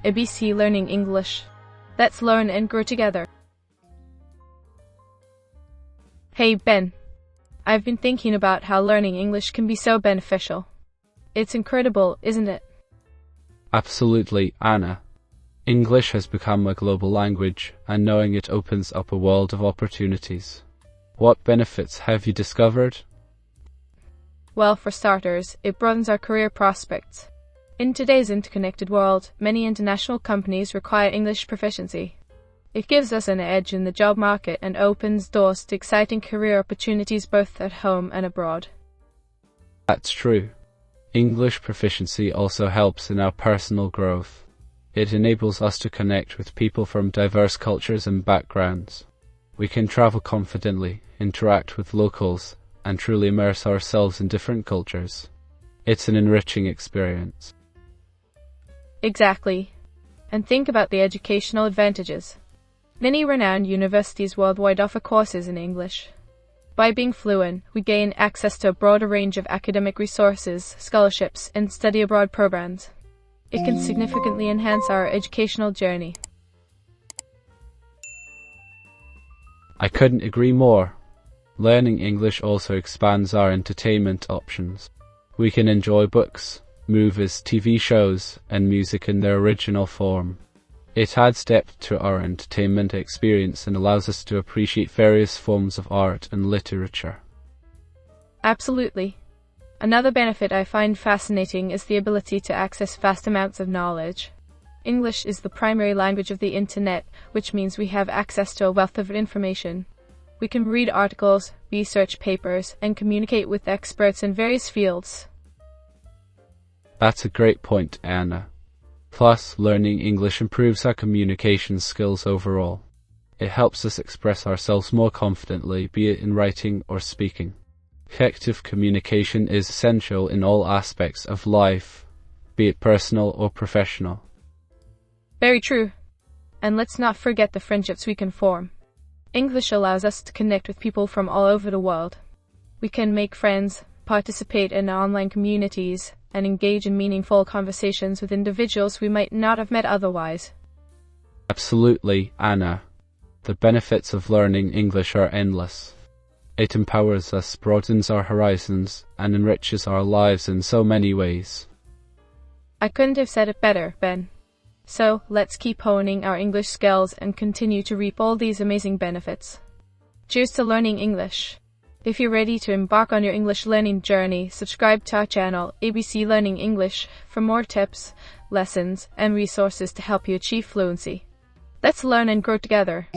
ABC Learning English. Let's learn and grow together. Hey Ben, I've been thinking about how learning English can be so beneficial. It's incredible, isn't it? Absolutely, Anna. English has become a global language, and knowing it opens up a world of opportunities. What benefits have you discovered? Well, for starters, it broadens our career prospects. In today's interconnected world, many international companies require English proficiency. It gives us an edge in the job market and opens doors to exciting career opportunities both at home and abroad. That's true. English proficiency also helps in our personal growth. It enables us to connect with people from diverse cultures and backgrounds. We can travel confidently, interact with locals, and truly immerse ourselves in different cultures. It's an enriching experience. Exactly. And think about the educational advantages. Many renowned universities worldwide offer courses in English. By being fluent, we gain access to a broader range of academic resources, scholarships, and study abroad programs. It can significantly enhance our educational journey. I couldn't agree more. Learning English also expands our entertainment options. We can enjoy books, movies, TV shows, and music in their original form. It adds depth to our entertainment experience and allows us to appreciate various forms of art and literature. Absolutely. Another benefit I find fascinating is the ability to access vast amounts of knowledge. English is the primary language of the internet, which means we have access to a wealth of information. We can read articles, research papers, and communicate with experts in various fields. That's a great point, Anna. Plus, learning English improves our communication skills overall. It helps us express ourselves more confidently, be it in writing or speaking. Effective communication is essential in all aspects of life, be it personal or professional. Very true. And let's not forget the friendships we can form. English allows us to connect with people from all over the world. We can make friends, participate in online communities, and engage in meaningful conversations with individuals we might not have met otherwise. Absolutely, Anna. The benefits of learning English are endless. It empowers us, broadens our horizons, and enriches our lives in so many ways. I couldn't have said it better, Ben. So, let's keep honing our English skills and continue to reap all these amazing benefits. Cheers to learning English. If you're ready to embark on your English learning journey, subscribe to our channel, ABC Learning English, for more tips, lessons, and resources to help you achieve fluency. Let's learn and grow together.